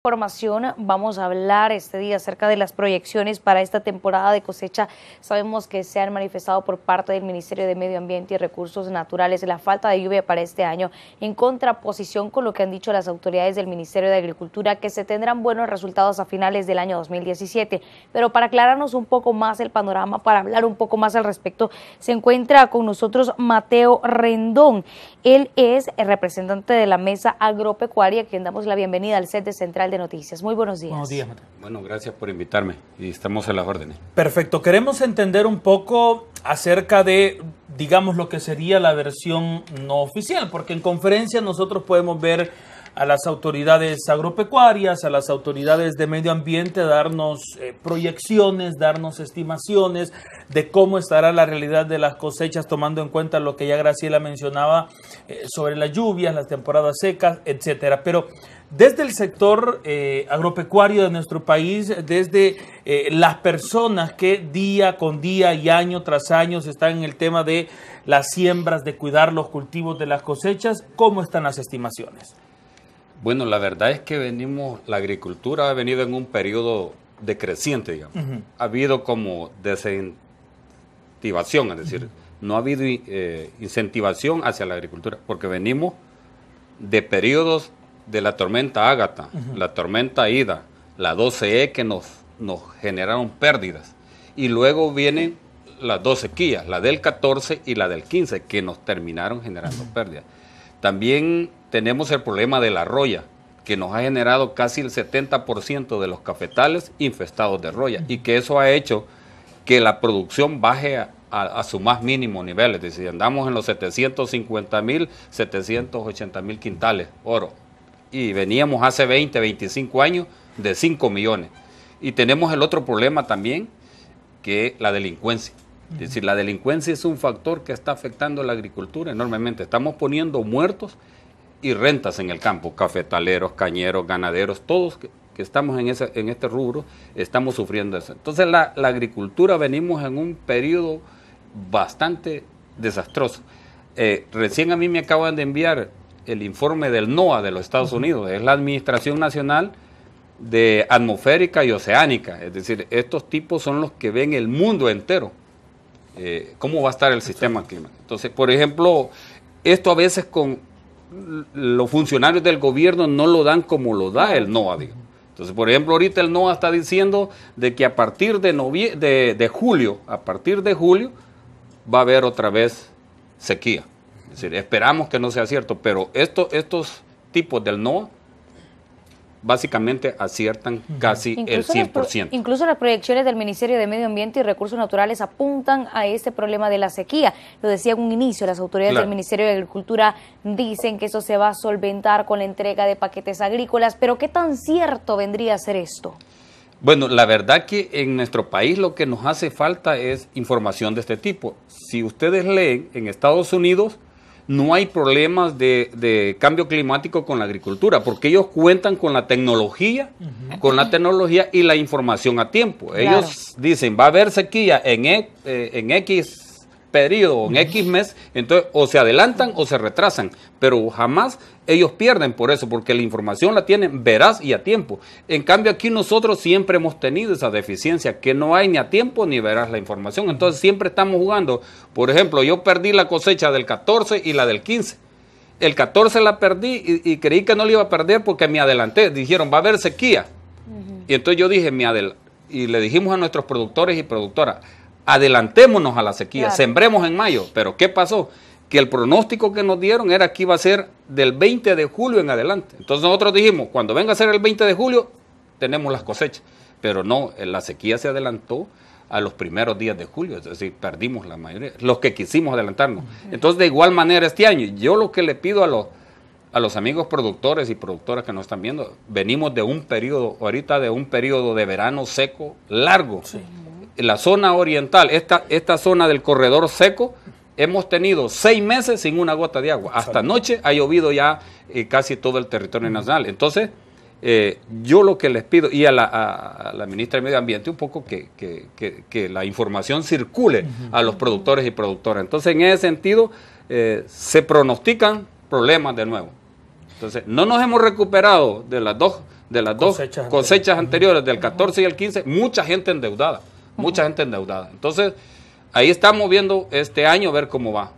información. Vamos a hablar este día acerca de las proyecciones para esta temporada de cosecha. Sabemos que se han manifestado por parte del Ministerio de Medio Ambiente y Recursos Naturales la falta de lluvia para este año, en contraposición con lo que han dicho las autoridades del Ministerio de Agricultura, que se tendrán buenos resultados a finales del año 2017. Pero para aclararnos un poco más el panorama, para hablar un poco más al respecto, se encuentra con nosotros Mateo Rendón. Él es el representante de la Mesa Agropecuaria, a quien damos la bienvenida al set de Central de Noticias. Muy buenos días. Buenos días, Mateo. Bueno, gracias por invitarme y estamos a las órdenes. Perfecto. Queremos entender un poco acerca de, digamos, lo que sería la versión no oficial, porque en conferencia nosotros podemos ver a las autoridades agropecuarias, a las autoridades de medio ambiente, darnos proyecciones, darnos estimaciones de cómo estará la realidad de las cosechas, tomando en cuenta lo que ya Graciela mencionaba sobre las lluvias, las temporadas secas, etcétera. Pero desde el sector agropecuario de nuestro país, desde las personas que día con día y año tras año están en el tema de las siembras, de cuidar los cultivos de las cosechas, ¿cómo están las estimaciones? Bueno, la verdad es que la agricultura ha venido en un periodo decreciente, digamos. Ha habido como desincentivación, es decir, no ha habido incentivación hacia la agricultura, porque venimos de periodos de la tormenta Ágata, la tormenta Ida, la 12E que nos generaron pérdidas, y luego vienen las dos sequías, la del 14 y la del 15, que nos terminaron generando pérdidas. También tenemos el problema de la roya, que nos ha generado casi el 70% de los cafetales infestados de roya, y que eso ha hecho que la producción baje a su más mínimo nivel, es decir, andamos en los 750.000, 780.000 quintales oro, y veníamos hace 20, 25 años de 5 millones. Y tenemos el otro problema también, que es la delincuencia. Es decir, la delincuencia es un factor que está afectando a la agricultura enormemente. Estamos poniendo muertos y rentas en el campo, cafetaleros, cañeros, ganaderos, todos que estamos en este rubro, estamos sufriendo eso. Entonces la agricultura venimos en un periodo bastante desastroso. Recién a mí me acaban de enviar el informe del NOAA de los Estados Unidos, es la Administración Nacional de Atmosférica y Oceánica, es decir, estos tipos son los que ven el mundo entero. ¿Cómo va a estar el sistema climático? Entonces, por ejemplo, esto a veces con los funcionarios del gobierno no lo dan como lo da el NOAA, digamos. Entonces, por ejemplo, ahorita el NOAA está diciendo de que a partir de julio va a haber otra vez sequía. Es decir, esperamos que no sea cierto, pero estos tipos del NOAA básicamente aciertan casi el 100%. Incluso las proyecciones del Ministerio de Medio Ambiente y Recursos Naturales apuntan a este problema de la sequía. Lo decía en un inicio, las autoridades del Ministerio de Agricultura dicen que eso se va a solventar con la entrega de paquetes agrícolas, pero ¿qué tan cierto vendría a ser esto? Bueno, la verdad que en nuestro país lo que nos hace falta es información de este tipo. Si ustedes leen, en Estados Unidos no hay problemas de cambio climático con la agricultura, porque ellos cuentan con la tecnología, y la información a tiempo. Ellos dicen, va a haber sequía en X periodo, en X mes, entonces o se adelantan o se retrasan, pero jamás ellos pierden por eso, porque la información la tienen veraz y a tiempo. En cambio aquí nosotros siempre hemos tenido esa deficiencia, que no hay ni a tiempo ni veraz la información, entonces siempre estamos jugando. Por ejemplo, yo perdí la cosecha del 14 y la del 15. El 14 la perdí y creí que no la iba a perder porque me adelanté, dijeron va a haber sequía, y entonces yo dije, y le dijimos a nuestros productores y productoras, adelantémonos a la sequía, sembremos en mayo. Pero ¿qué pasó? Que el pronóstico que nos dieron era que iba a ser del 20 de julio en adelante. Entonces nosotros dijimos, cuando venga a ser el 20 de julio, tenemos las cosechas. Pero no, la sequía se adelantó a los primeros días de julio, es decir, perdimos la mayoría, los que quisimos adelantarnos. Entonces, de igual manera este año, yo lo que le pido a los amigos productores y productoras que nos están viendo, venimos de un periodo, ahorita de un periodo de verano seco largo. La zona oriental, esta zona del corredor seco, hemos tenido 6 meses sin una gota de agua. Hasta anoche ha llovido ya casi todo el territorio nacional. Entonces, yo lo que les pido, y a la ministra de Medio Ambiente, un poco que la información circule a los productores y productoras. Entonces, en ese sentido, se pronostican problemas de nuevo. Entonces, no nos hemos recuperado de las de las dos cosechas anteriores, del 14 y el 15, mucha gente endeudada, mucha gente endeudada. Entonces, ahí estamos viendo este año, ver cómo va.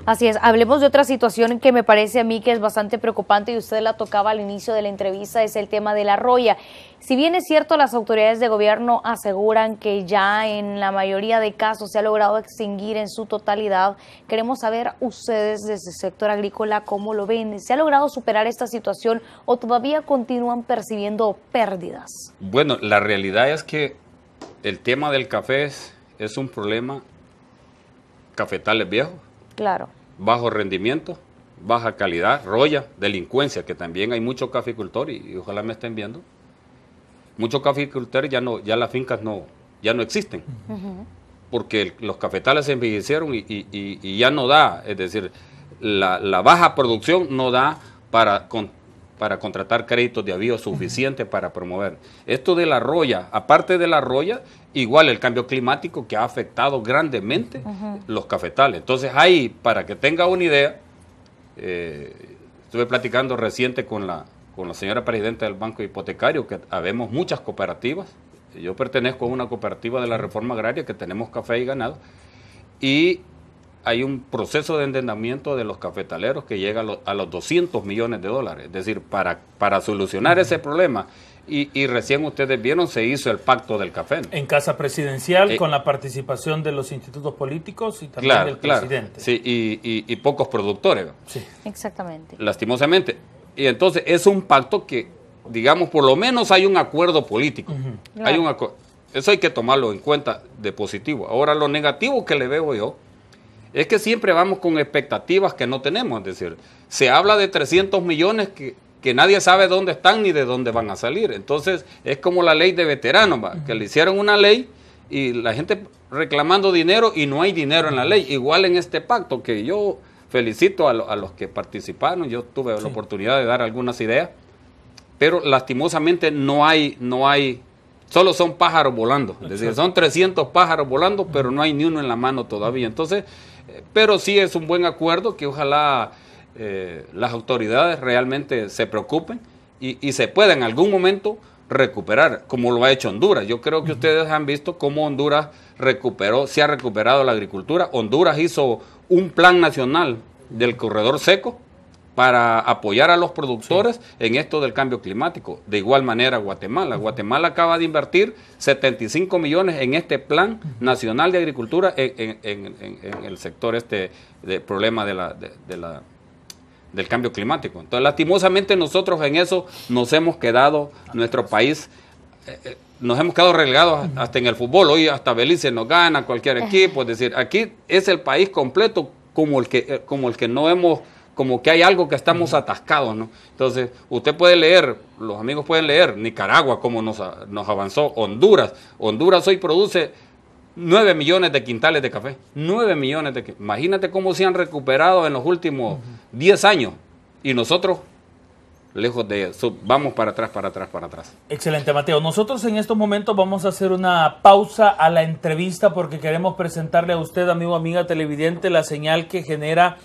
Así es, hablemos de otra situación que me parece a mí que es bastante preocupante y usted la tocaba al inicio de la entrevista, es el tema de la roya. Si bien es cierto, las autoridades de gobierno aseguran que ya en la mayoría de casos se ha logrado extinguir en su totalidad, queremos saber ustedes desde el sector agrícola cómo lo ven. ¿Se ha logrado superar esta situación o todavía continúan percibiendo pérdidas? Bueno, la realidad es que el tema del café es un problema cafetales viejos. Claro. Bajo rendimiento, baja calidad, roya, delincuencia, que también hay muchos caficultores y ojalá me estén viendo. Muchos caficultores ya las fincas ya no existen, porque los cafetales se envejecieron y ya no da, es decir, la baja producción no da para contratar créditos de avío suficientes para promover. Esto de la roya, aparte de la roya, igual el cambio climático que ha afectado grandemente los cafetales. Entonces ahí, para que tenga una idea, estuve platicando reciente con la señora presidenta del Banco Hipotecario, que habemos muchas cooperativas. Yo pertenezco a una cooperativa de la Reforma Agraria que tenemos café y ganado, y hay un proceso de endeudamiento de los cafetaleros que llega a los 200 millones de dólares. Es decir, para solucionar ese problema, y recién ustedes vieron, se hizo el pacto del café, ¿no? En Casa Presidencial, con la participación de los institutos políticos y también del presidente. Sí, y pocos productores. Sí. Exactamente. Lastimosamente. Y entonces es un pacto que, digamos, por lo menos hay un acuerdo político. Hay un acuerdo. Eso hay que tomarlo en cuenta de positivo. Ahora, lo negativo que le veo yo es que siempre vamos con expectativas que no tenemos. Es decir, se habla de 300 millones que nadie sabe dónde están ni de dónde van a salir. Entonces, es como la ley de veteranos, que le hicieron una ley y la gente reclamando dinero y no hay dinero en la ley. Igual en este pacto, que yo felicito a los que participaron. Yo tuve la oportunidad de dar algunas ideas, pero lastimosamente no hay, solo son pájaros volando. Es decir, son 300 pájaros volando, pero no hay ni uno en la mano todavía. Entonces, pero sí es un buen acuerdo que ojalá las autoridades realmente se preocupen y se pueda en algún momento recuperar, como lo ha hecho Honduras. Yo creo que ustedes han visto cómo Honduras se ha recuperado la agricultura. Honduras hizo un plan nacional del corredor seco para apoyar a los productores en esto del cambio climático. De igual manera Guatemala. Guatemala acaba de invertir 75 millones en este plan nacional de agricultura en el sector del problema del cambio climático. Entonces, lastimosamente nosotros en eso nos hemos quedado, nuestro país, nos hemos quedado relegados hasta en el fútbol. Hoy hasta Belice nos gana cualquier equipo. Es decir, aquí es el país completo como el que no hemos, como que hay algo que estamos atascados, ¿no? Entonces, usted puede leer, los amigos pueden leer, Nicaragua, cómo nos avanzó, Honduras hoy produce 9 millones de quintales de café, 9 millones de quintales. Imagínate cómo se han recuperado en los últimos 10 años, y nosotros, lejos de eso, vamos para atrás. Excelente, Mateo. Nosotros en estos momentos vamos a hacer una pausa a la entrevista porque queremos presentarle a usted, amigo, amiga televidente, la señal que genera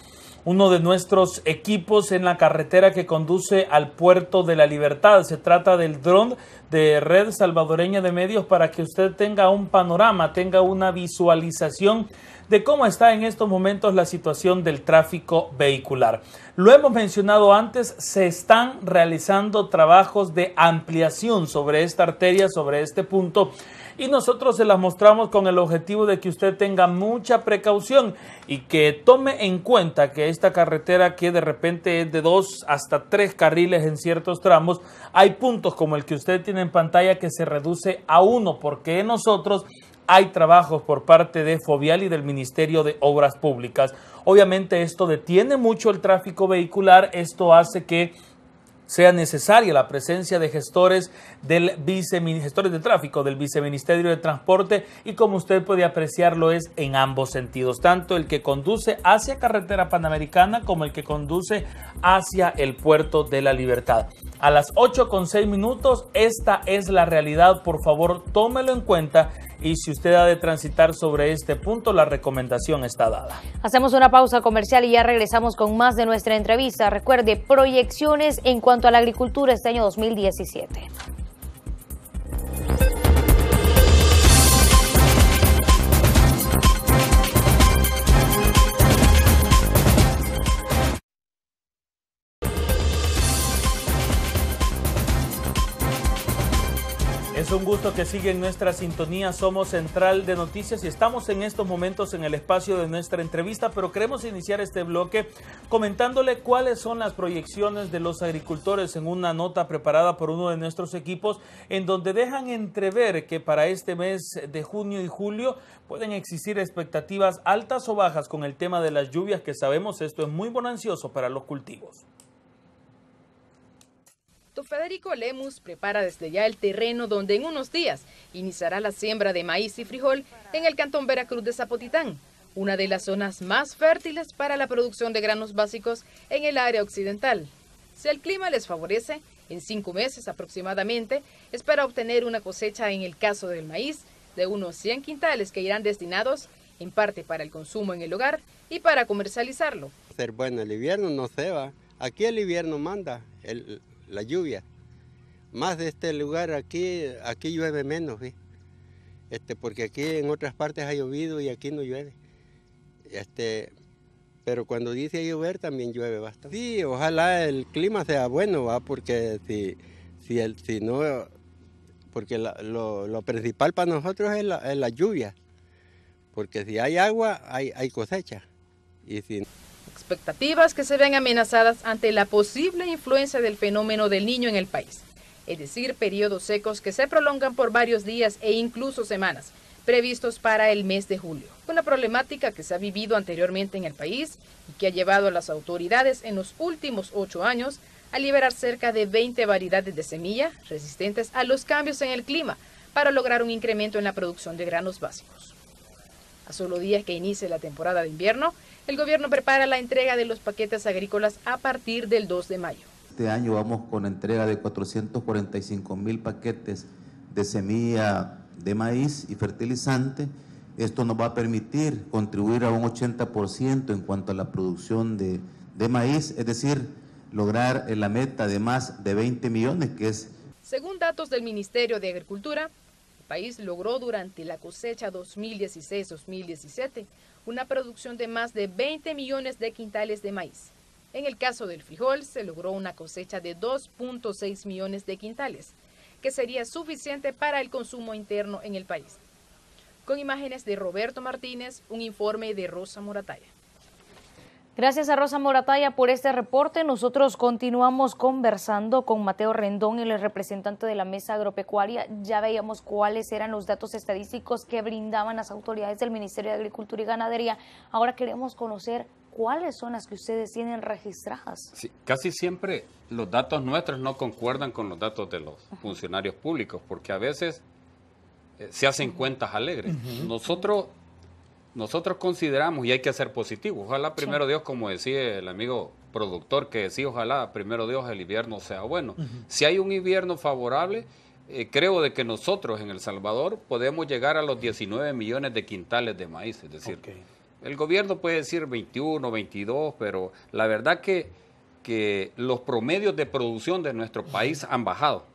uno de nuestros equipos en la carretera que conduce al Puerto de la Libertad. Se trata del dron de Red Salvadoreña de Medios para que usted tenga un panorama, tenga una visualización de cómo está en estos momentos la situación del tráfico vehicular. Lo hemos mencionado antes, se están realizando trabajos de ampliación sobre esta arteria, sobre este punto, y nosotros se las mostramos con el objetivo de que usted tenga mucha precaución y que tome en cuenta que esta carretera, que de repente es de 2 hasta 3 carriles en ciertos tramos, hay puntos como el que usted tiene en pantalla que se reduce a 1, porque nosotros hay trabajos por parte de Fovial y del Ministerio de Obras Públicas. Obviamente esto detiene mucho el tráfico vehicular, esto hace que sea necesaria la presencia de gestores de tráfico del Viceministerio de Transporte, y como usted puede apreciarlo es en ambos sentidos, tanto el que conduce hacia Carretera Panamericana como el que conduce hacia el Puerto de la Libertad. A las 8:06, esta es la realidad, por favor tómelo en cuenta. Y si usted ha de transitar sobre este punto, la recomendación está dada. Hacemos una pausa comercial y ya regresamos con más de nuestra entrevista. Recuerde, proyecciones en cuanto cuanto a la agricultura este año 2017. Es un gusto que siga en nuestra sintonía. Somos Central de Noticias y estamos en estos momentos en el espacio de nuestra entrevista, pero queremos iniciar este bloque comentándole cuáles son las proyecciones de los agricultores en una nota preparada por uno de nuestros equipos, en donde dejan entrever que para este mes de junio y julio pueden existir expectativas altas o bajas con el tema de las lluvias, que sabemos esto es muy bonancioso para los cultivos. Don Federico Lemus prepara desde ya el terreno donde en unos días iniciará la siembra de maíz y frijol en el cantón Veracruz de Zapotitán, una de las zonas más fértiles para la producción de granos básicos en el área occidental. Si el clima les favorece, en 5 meses aproximadamente, espera obtener una cosecha en el caso del maíz de unos 100 quintales que irán destinados en parte para el consumo en el hogar y para comercializarlo. Ser bueno el invierno no se va, aquí el invierno manda la lluvia. Más de este lugar aquí llueve menos, ¿sí? Porque aquí en otras partes ha llovido y aquí no llueve. Pero cuando dice llover también llueve bastante. Sí, ojalá el clima sea bueno, ¿va? Porque si no, porque lo principal para nosotros es la lluvia. Porque si hay agua, hay cosecha. Y si expectativas que se ven amenazadas ante la posible influencia del fenómeno del Niño en el país, es decir, periodos secos que se prolongan por varios días e incluso semanas, previstos para el mes de julio. Una problemática que se ha vivido anteriormente en el país y que ha llevado a las autoridades en los últimos 8 años a liberar cerca de 20 variedades de semilla resistentes a los cambios en el clima para lograr un incremento en la producción de granos básicos. A solo días que inicie la temporada de invierno, el gobierno prepara la entrega de los paquetes agrícolas a partir del 2 de mayo. Este año vamos con entrega de 445,000 paquetes de semilla de maíz y fertilizante. Esto nos va a permitir contribuir a un 80% en cuanto a la producción de maíz, es decir, lograr la meta de más de 20 millones, que es... Según datos del Ministerio de Agricultura, el país logró durante la cosecha 2016-2017 una producción de más de 20 millones de quintales de maíz. En el caso del frijol, se logró una cosecha de 2.6 millones de quintales, que sería suficiente para el consumo interno en el país. Con imágenes de Roberto Martínez, un informe de Rosa Morataya. Gracias a Rosa Morataya por este reporte. Nosotros continuamos conversando con Mateo Rendón, el representante de la Mesa Agropecuaria. Ya veíamos cuáles eran los datos estadísticos que brindaban las autoridades del Ministerio de Agricultura y Ganadería. Ahora queremos conocer cuáles son las que ustedes tienen registradas. Sí, casi siempre los datos nuestros no concuerdan con los datos de los funcionarios públicos, porque a veces se hacen cuentas alegres. Nosotros consideramos, y hay que ser positivos, ojalá primero Dios, como decía el amigo productor, que decía, ojalá primero Dios el invierno sea bueno. Si hay un invierno favorable, creo de que nosotros en El Salvador podemos llegar a los 19 millones de quintales de maíz, es decir, el gobierno puede decir 21, 22, pero la verdad que los promedios de producción de nuestro país han bajado.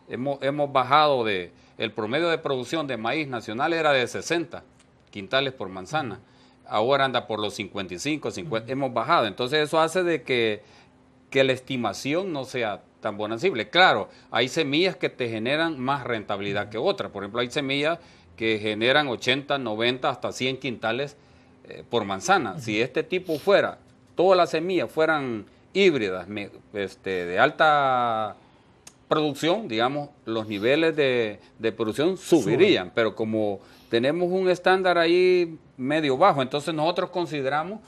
Hemos bajado el promedio de producción de maíz nacional era de 60 quintales por manzana, ahora anda por los 55, 50, hemos bajado, entonces eso hace de que la estimación no sea tan bonancible. Claro, hay semillas que te generan más rentabilidad que otras, por ejemplo hay semillas que generan 80, 90, hasta 100 quintales por manzana. Si este tipo fuera, todas las semillas fueran híbridas, de alta producción, digamos, los niveles de producción subirían, pero como tenemos un estándar ahí medio bajo, entonces nosotros consideramos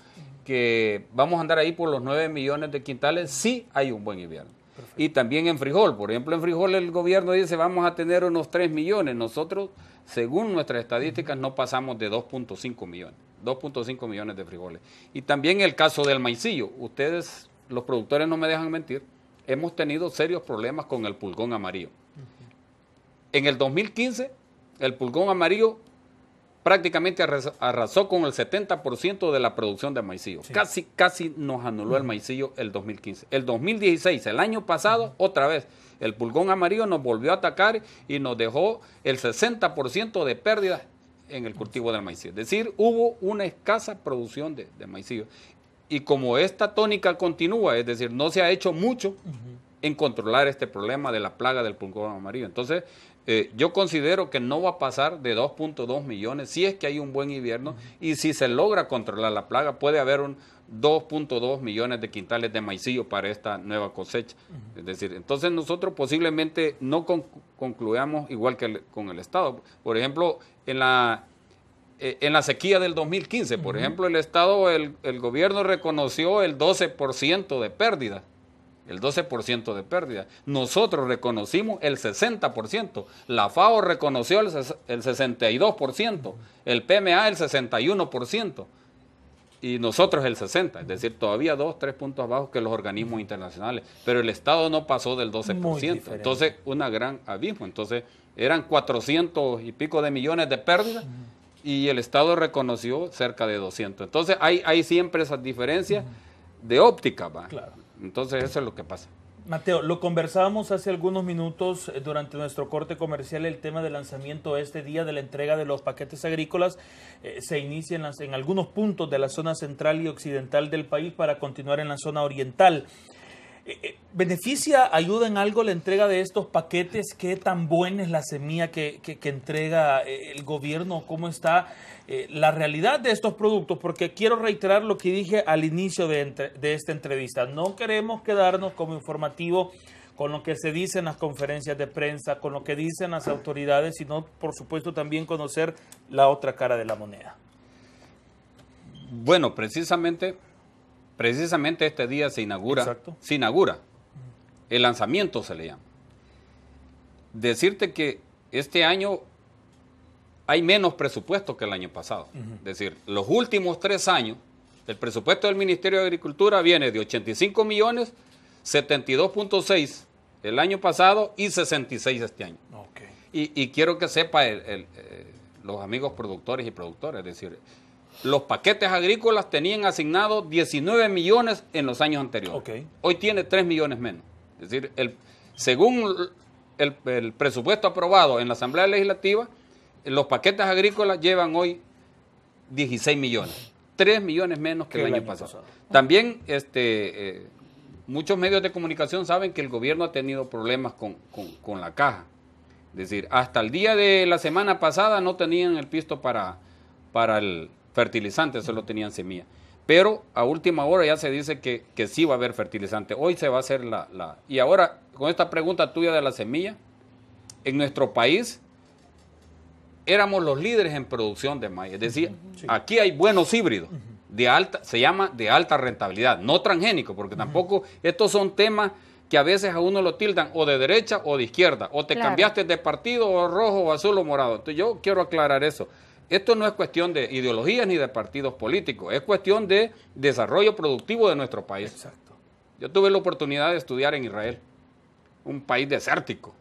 que vamos a andar ahí por los 9 millones de quintales, sí hay un buen invierno. Perfecto. Y también en frijol, por ejemplo, en frijol el gobierno dice vamos a tener unos 3 millones, nosotros, según nuestras estadísticas, no pasamos de 2.5 millones, 2.5 millones de frijoles. Y también el caso del maicillo, ustedes, los productores no me dejan mentir, hemos tenido serios problemas con el pulgón amarillo. En el 2015, el pulgón amarillo prácticamente arrasó con el 70% de la producción de maicillo. Sí. Casi nos anuló el maicillo el 2015. El 2016, el año pasado, otra vez, el pulgón amarillo nos volvió a atacar y nos dejó el 60% de pérdida en el cultivo del maicillo. Es decir, hubo una escasa producción de maicillo. Y como esta tónica continúa, es decir, no se ha hecho mucho en controlar este problema de la plaga del pulgón amarillo. Entonces, yo considero que no va a pasar de 2.2 millones si es que hay un buen invierno y si se logra controlar la plaga, puede haber un 2.2 millones de quintales de maicillo para esta nueva cosecha. Es decir, entonces nosotros posiblemente no concluyamos igual que con el Estado. Por ejemplo, en la sequía del 2015, por ejemplo, el Estado, el gobierno reconoció el 12% de pérdida. El 12% de pérdida. Nosotros reconocimos el 60%. La FAO reconoció el 62%. El PMA el 61%. Y nosotros el 60%. Es decir, todavía 2-3 puntos abajo que los organismos internacionales. Pero el Estado no pasó del 12%. Entonces, una gran abismo. Entonces, eran 400 y pico de millones de pérdidas. Y el Estado reconoció cerca de 200. Entonces, hay siempre esas diferencias de óptica, ¿va? Claro. Entonces eso es lo que pasa. Mateo, lo conversábamos hace algunos minutos durante nuestro corte comercial, el tema del lanzamiento este día de la entrega de los paquetes agrícolas. Se inicia en algunos puntos de la zona central y occidental del país para continuar en la zona oriental. ¿Beneficia, ayuda en algo la entrega de estos paquetes? ¿Qué tan buena es la semilla que entrega el gobierno? ¿Cómo está la realidad de estos productos? Porque quiero reiterar lo que dije al inicio de esta entrevista. No queremos quedarnos como informativo con lo que se dice en las conferencias de prensa, con lo que dicen las autoridades, sino, por supuesto, también conocer la otra cara de la moneda. Bueno, precisamente este día se inaugura el lanzamiento, se le llama. Decirte que este año hay menos presupuesto que el año pasado. Es decir, los últimos 3 años, el presupuesto del Ministerio de Agricultura viene de 85 millones, 72.6 el año pasado y 66 este año. Okay. Y quiero que sepa los amigos productores y productoras, es decir, los paquetes agrícolas tenían asignados 19 millones en los años anteriores. Okay. Hoy tiene 3 millones menos. Es decir, según el presupuesto aprobado en la Asamblea Legislativa, los paquetes agrícolas llevan hoy 16 millones. 3 millones menos que el año pasado. También muchos medios de comunicación saben que el gobierno ha tenido problemas con la caja. Es decir, hasta el día de la semana pasada no tenían el pisto para el fertilizante, solo tenían semilla. Pero a última hora ya se dice que sí va a haber fertilizante. Hoy se va a hacer Y ahora, con esta pregunta tuya de la semilla, en nuestro país éramos los líderes en producción de maíz. Es decir, aquí hay buenos híbridos, se llama de alta rentabilidad, no transgénicos, porque tampoco estos son temas que a veces a uno lo tildan o de derecha o de izquierda, o te cambiaste de partido, o rojo, o azul, o morado. Entonces yo quiero aclarar eso. Esto no es cuestión de ideologías ni de partidos políticos, es cuestión de desarrollo productivo de nuestro país. Exacto. Yo tuve la oportunidad de estudiar en Israel, un país desértico,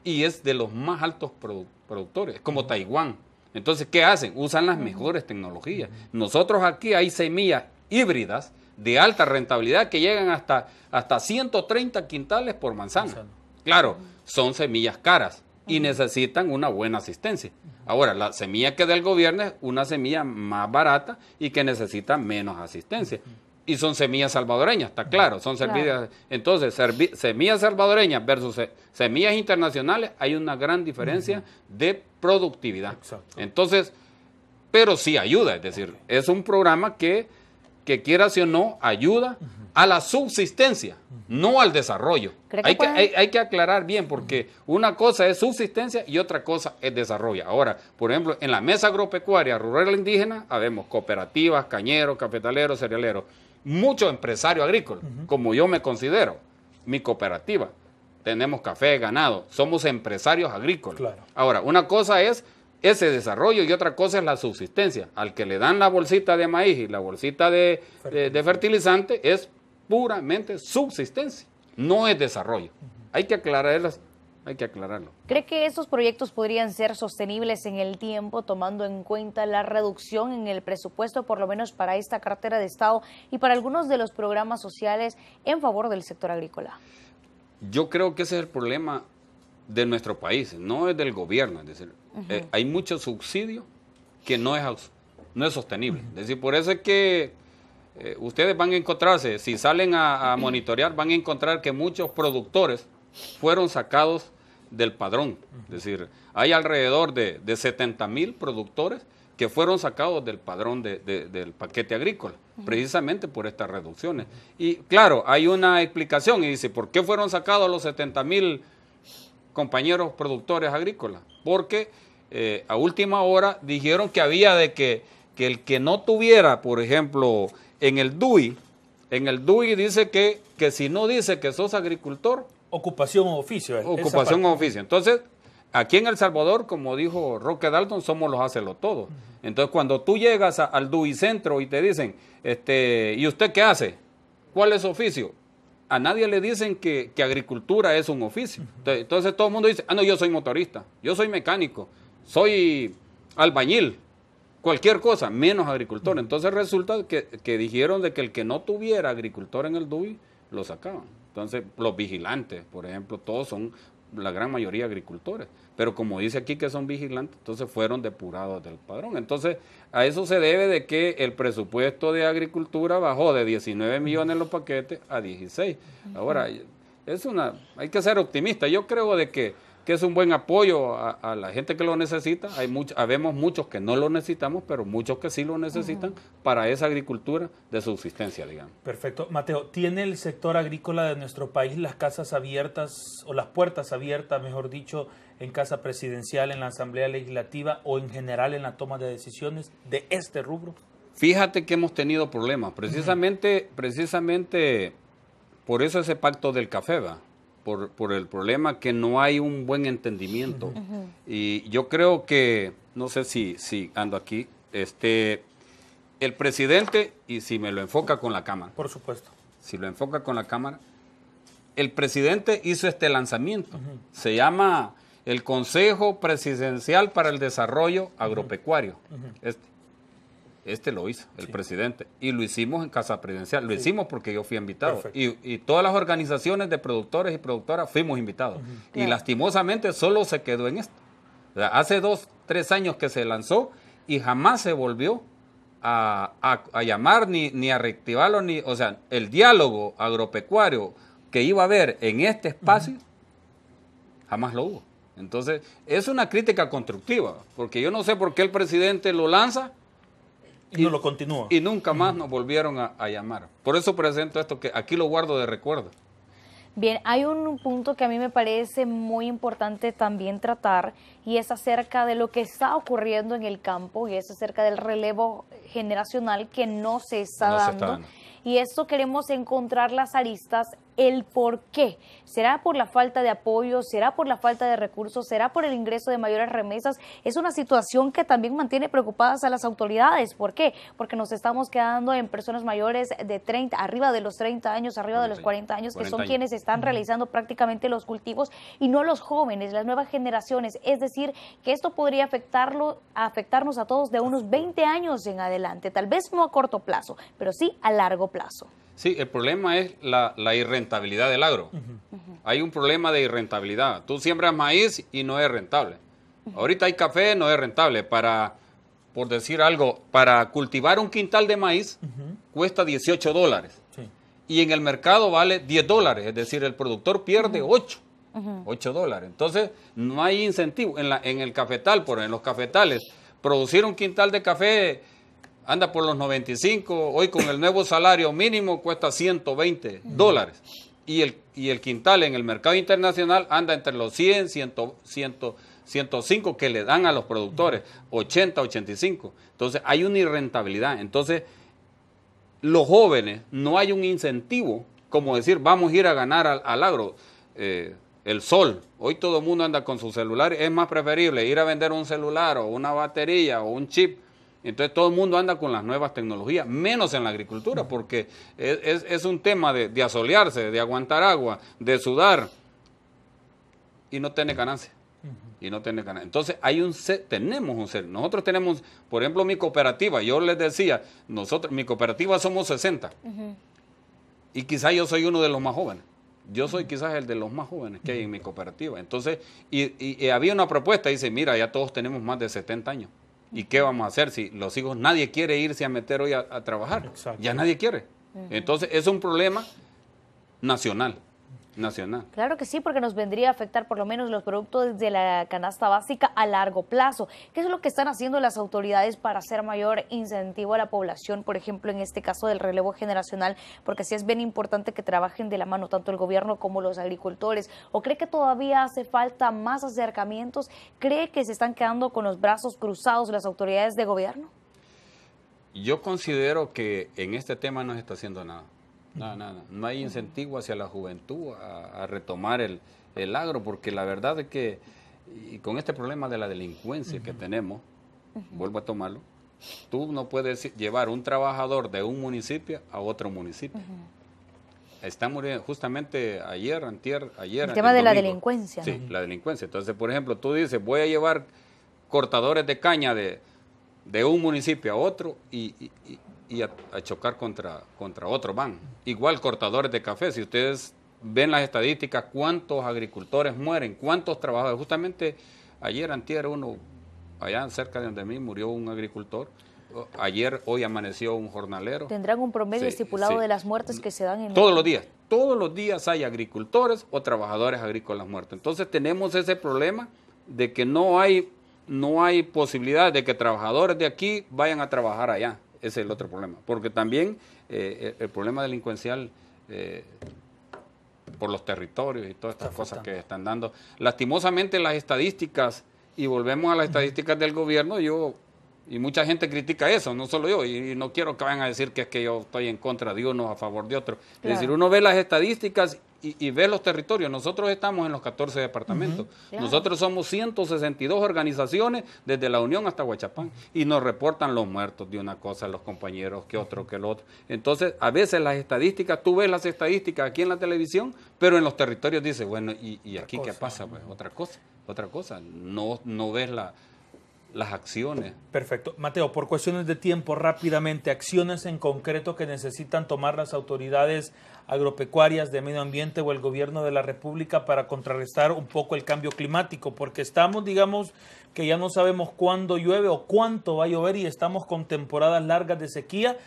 y es de los más altos productores, como Taiwán. Entonces, ¿qué hacen? Usan las mejores tecnologías. Nosotros aquí hay semillas híbridas de alta rentabilidad que llegan hasta 130 quintales por manzana. Claro, son semillas caras y necesitan una buena asistencia. Ahora, la semilla que da el gobierno es una semilla más barata y que necesita menos asistencia. Y son semillas salvadoreñas, está claro, son semillas. Entonces, semillas salvadoreñas versus semillas internacionales, hay una gran diferencia de productividad. Exacto. Entonces, pero sí ayuda, es decir, es un programa que quieras o no, ayuda a la subsistencia, no al desarrollo. Hay que aclarar bien, porque una cosa es subsistencia y otra cosa es desarrollo. Ahora, por ejemplo, en la Mesa Agropecuaria Rural Indígena, habemos cooperativas, cañeros, cafetaleros, cerealeros, muchos empresarios agrícolas, como yo me considero, mi cooperativa. Tenemos café, ganado, somos empresarios agrícolas. Claro. Ahora, una cosa es ese desarrollo y otra cosa es la subsistencia. Al que le dan la bolsita de maíz y la bolsita de fertilizante es puramente subsistencia, no es desarrollo. Hay que aclarar Hay que aclararlo. ¿Cree que estos proyectos podrían ser sostenibles en el tiempo, tomando en cuenta la reducción en el presupuesto, por lo menos para esta cartera de Estado y para algunos de los programas sociales en favor del sector agrícola? Yo creo que ese es el problema de nuestro país, no es del gobierno. Es decir, hay mucho subsidio que no es sostenible. Es decir, por eso es que ustedes van a encontrarse, si salen a monitorear, van a encontrar que muchos productores fueron sacados del padrón. Es decir, hay alrededor de 70,000 productores que fueron sacados del padrón del paquete agrícola, precisamente por estas reducciones. Y claro, hay una explicación y dice, ¿por qué fueron sacados los 70,000 compañeros productores agrícolas? Porque a última hora dijeron que había de que el que no tuviera, por ejemplo, en el DUI dice que si no dice que sos agricultor, Ocupación o oficio. ocupación o oficio. Entonces, aquí en El Salvador, como dijo Roque Dalton, somos los hácelo todo. Entonces, cuando tú llegas al DUI Centro y te dicen, ¿y usted qué hace? ¿Cuál es su oficio? A nadie le dicen que agricultura es un oficio. Entonces, todo el mundo dice, no, yo soy motorista, yo soy mecánico, soy albañil, cualquier cosa, menos agricultor. Entonces, resulta que dijeron de que el que no tuviera agricultor en el DUI, lo sacaban. Entonces, los vigilantes, por ejemplo, todos son, la gran mayoría, agricultores. Pero como dice aquí que son vigilantes, entonces fueron depurados del padrón. Entonces, a eso se debe de que el presupuesto de agricultura bajó de 19 millones en los paquetes a 16. Ahora, hay que ser optimista. Yo creo de que es un buen apoyo a la gente que lo necesita. Habemos muchos que no lo necesitamos, pero muchos que sí lo necesitan para esa agricultura de subsistencia, digamos. Perfecto. Mateo, ¿tiene el sector agrícola de nuestro país las casas abiertas o las puertas abiertas, mejor dicho, en Casa Presidencial, en la Asamblea Legislativa o en general en la toma de decisiones de este rubro? Fíjate que hemos tenido problemas. Precisamente por eso ese pacto del café, ¿va? Por el problema que no hay un buen entendimiento. Y yo creo que, no sé si ando aquí, el presidente, y si me lo enfoca con la Cámara. Por supuesto. Si lo enfoca con la Cámara, el presidente hizo este lanzamiento. Se llama el Consejo Presidencial para el Desarrollo Agropecuario. Este lo hizo el presidente y lo hicimos en Casa Presidencial. Lo hicimos porque yo fui invitado y todas las organizaciones de productores y productoras fuimos invitados. Y lastimosamente solo se quedó en esto. O sea, hace 2-3 años que se lanzó y jamás se volvió a llamar ni a reactivarlo. O sea, el diálogo agropecuario que iba a haber en este espacio, jamás lo hubo. Entonces, es una crítica constructiva, porque yo no sé por qué el presidente lo lanza y no lo continúa. Y nunca más nos volvieron a llamar. Por eso presento esto, que aquí lo guardo de recuerdo. Bien, hay un punto que a mí me parece muy importante también tratar, y es acerca de lo que está ocurriendo en el campo, y es acerca del relevo generacional que no se está dando. Y esto queremos encontrar las aristas, el por qué. ¿Será por la falta de apoyo? ¿Será por la falta de recursos? ¿Será por el ingreso de mayores remesas? Es una situación que también mantiene preocupadas a las autoridades. ¿Por qué? Porque nos estamos quedando en personas mayores de 30, arriba de los 30 años, arriba de los 40 años, que son quienes están realizando prácticamente los cultivos, y no los jóvenes, las nuevas generaciones. Es decir, que esto podría afectarnos a todos de unos 20 años en adelante. Tal vez no a corto plazo, pero sí a largo plazo. Sí, el problema es la irrentabilidad del agro. Hay un problema de irrentabilidad. Tú siembras maíz y no es rentable. Ahorita hay café, no es rentable. Por decir algo, para cultivar un quintal de maíz cuesta $18. Sí. Y en el mercado vale $10. Es decir, el productor pierde $8. Entonces, no hay incentivo. En el cafetal, en los cafetales, producir un quintal de café anda por los 95, hoy con el nuevo salario mínimo cuesta $120. Y el quintal en el mercado internacional anda entre los 100, 105 que le dan a los productores, 80, 85. Entonces hay una irrentabilidad. Entonces los jóvenes, no hay un incentivo como decir vamos a ir a ganar al agro. El sol, hoy todo el mundo anda con su celular, es más preferible ir a vender un celular o una batería o un chip. Entonces todo el mundo anda con las nuevas tecnologías, menos en la agricultura, porque es un tema de asolearse, de aguantar agua, de sudar. y no tiene ganancia. Y no tiene ganancia. Entonces, tenemos un ser. Nosotros tenemos, por ejemplo, mi cooperativa. Yo les decía, mi cooperativa somos 60. Y quizás yo soy uno de los más jóvenes. Yo soy quizás el de los más jóvenes que hay en mi cooperativa. Entonces, y había una propuesta, dice, mira, ya todos tenemos más de 70 años. ¿Y qué vamos a hacer si los hijos, nadie quiere irse a meter hoy a trabajar? Exacto. Ya nadie quiere. Entonces, es un problema nacional. Claro que sí, porque nos vendría a afectar por lo menos los productos de la canasta básica a largo plazo. ¿Qué es lo que están haciendo las autoridades para hacer mayor incentivo a la población, por ejemplo, en este caso del relevo generacional? Porque sí es bien importante que trabajen de la mano tanto el gobierno como los agricultores. ¿O cree que todavía hace falta más acercamientos? ¿Cree que se están quedando con los brazos cruzados las autoridades de gobierno? Yo considero que en este tema no se está haciendo nada. Nada. No hay incentivo hacia la juventud a retomar el agro, porque la verdad es que, y con este problema de la delincuencia que tenemos, vuelvo a tomarlo, tú no puedes llevar un trabajador de un municipio a otro municipio. Está muriendo justamente ayer. El tema de la delincuencia. Sí, la delincuencia. Entonces, por ejemplo, tú dices, voy a llevar cortadores de caña de un municipio a otro y a chocar contra otro van. Igual cortadores de café, si ustedes ven las estadísticas, cuántos agricultores mueren, cuántos trabajadores. Justamente ayer, antier, allá cerca de donde mí murió un agricultor. Hoy amaneció un jornalero. ¿Tendrán un promedio estipulado de las muertes que se dan en todos los días hay agricultores o trabajadores agrícolas muertos. Entonces tenemos ese problema de que no hay posibilidad de que trabajadores de aquí vayan a trabajar allá. Ese es el otro problema, porque también el problema delincuencial por los territorios y todas estas cosas que están dando. Lastimosamente las estadísticas, y volvemos a las estadísticas del gobierno, y mucha gente critica eso, no solo yo, y no quiero que vayan a decir que es que yo estoy en contra de uno, a favor de otro. Claro. Es decir, uno ve las estadísticas y ve los territorios. Nosotros estamos en los 14 departamentos. Claro. Nosotros somos 162 organizaciones, desde La Unión hasta Huachapán, y nos reportan los muertos de una cosa, los compañeros, que otro, que el otro. Entonces, a veces las estadísticas, tú ves las estadísticas aquí en la televisión, pero en los territorios dices, bueno, ¿y aquí qué pasa? Pues otra cosa. No ves las acciones. Perfecto. Mateo, por cuestiones de tiempo, rápidamente, acciones en concreto que necesitan tomar las autoridades agropecuarias de medio ambiente o el gobierno de la República para contrarrestar un poco el cambio climático, porque estamos, digamos, que ya no sabemos cuándo llueve o cuánto va a llover y estamos con temporadas largas de sequía,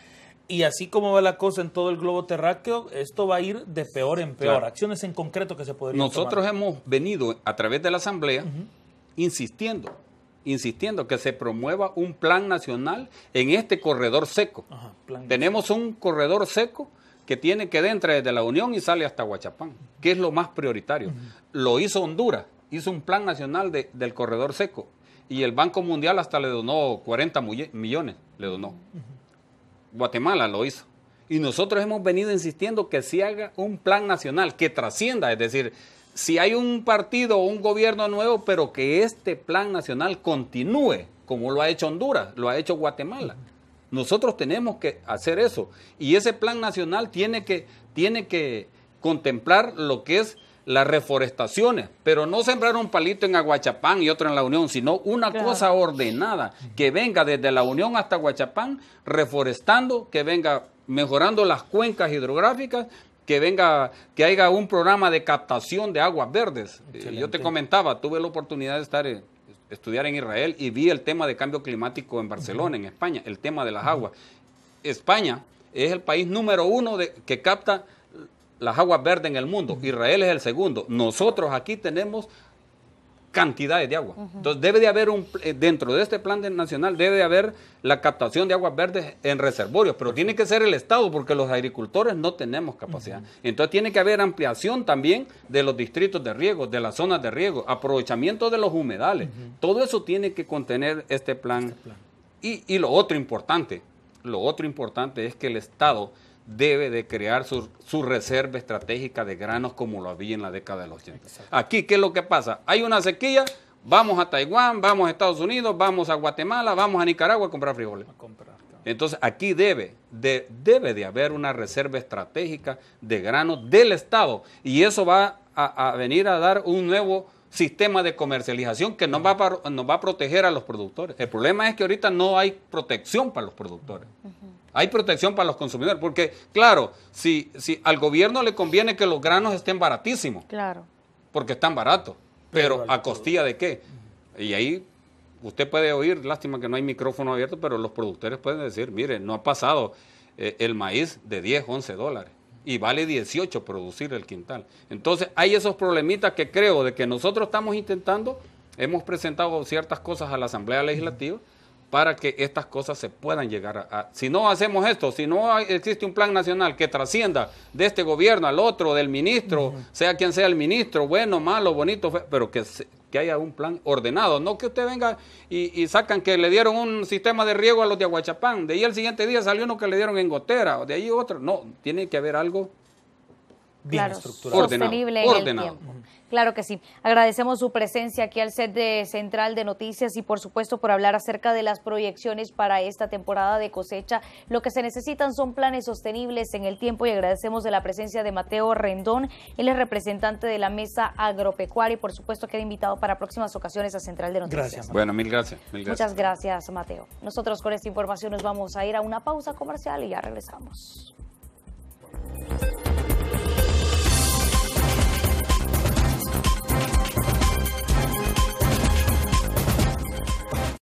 y así como va la cosa en todo el globo terráqueo, esto va a ir de peor en peor. Claro. Acciones en concreto que se podrían Nosotros tomar. Hemos venido a través de la Asamblea insistiendo que se promueva un plan nacional en este corredor seco. Tenemos un corredor seco que entra desde La Unión y sale hasta Huachapán, que es lo más prioritario. Lo hizo Honduras, hizo un plan nacional del corredor seco, y el Banco Mundial hasta le donó 40 millones, le donó. Guatemala lo hizo. Y nosotros hemos venido insistiendo que se haga un plan nacional que trascienda, es decir, si hay un partido o un gobierno nuevo, pero que este plan nacional continúe, como lo ha hecho Honduras, lo ha hecho Guatemala. Nosotros tenemos que hacer eso. Y ese plan nacional tiene que contemplar lo que es las reforestaciones, pero no sembrar un palito en Aguachapán y otro en La Unión, sino una cosa ordenada, que venga desde La Unión hasta Aguachapán, reforestando, que venga mejorando las cuencas hidrográficas, que haya un programa de captación de aguas verdes. Yo te comentaba, tuve la oportunidad de estudiar en Israel y vi el tema de cambio climático en Barcelona, en España, el tema de las aguas. España es el país número 1 que capta las aguas verdes en el mundo. Israel es el segundo. Nosotros aquí tenemos cantidades de agua. Entonces debe de haber dentro de este plan nacional debe de haber la captación de aguas verdes en reservorios, pero tiene que ser el Estado, porque los agricultores no tenemos capacidad. Entonces tiene que haber ampliación también de los distritos de riego, de las zonas de riego, aprovechamiento de los humedales. Todo eso tiene que contener este plan. Y lo otro importante es que el Estado debe de crear su reserva estratégica de granos, como lo había en la década de los 80. Aquí, ¿qué es lo que pasa? Hay una sequía, vamos a Taiwán, vamos a Estados Unidos, vamos a Guatemala, vamos a Nicaragua a comprar frijoles. Entonces, aquí debe de haber una reserva estratégica de granos del Estado, y eso va a venir a dar un nuevo sistema de comercialización que nos va a proteger a los productores. El problema es que ahorita no hay protección para los productores. Hay protección para los consumidores, porque claro, si al gobierno le conviene que los granos estén baratísimos, claro, porque están baratos, pero ¿a costilla de qué? Y ahí usted puede oír, lástima que no hay micrófono abierto, pero los productores pueden decir, mire, no ha pasado el maíz de 10, 11 dólares y vale 18 producir el quintal. Entonces hay esos problemitas que creo de que nosotros estamos intentando, hemos presentado ciertas cosas a la Asamblea Legislativa para que estas cosas se puedan llegar a... Si no hacemos esto, si no existe un plan nacional que trascienda de este gobierno al otro, del ministro, sea quien sea el ministro, bueno, malo, bonito, feo, pero que haya un plan ordenado, no que usted venga y sacan que le dieron un sistema de riego a los de Aguachapán, de ahí el siguiente día salió uno que le dieron en Gotera, o de ahí otro, no, tiene que haber algo bien estructurado, sostenible en el tiempo. Claro que sí. Agradecemos su presencia aquí al set de Central de Noticias y por supuesto por hablar acerca de las proyecciones para esta temporada de cosecha. Lo que se necesitan son planes sostenibles en el tiempo y agradecemos de la presencia de Mateo Rendón. Él es representante de la Mesa Agropecuaria y por supuesto queda invitado para próximas ocasiones a Central de Noticias. Gracias. Bueno, mil gracias. Muchas gracias, Mateo. Nosotros con esta información nos vamos a ir a una pausa comercial y ya regresamos.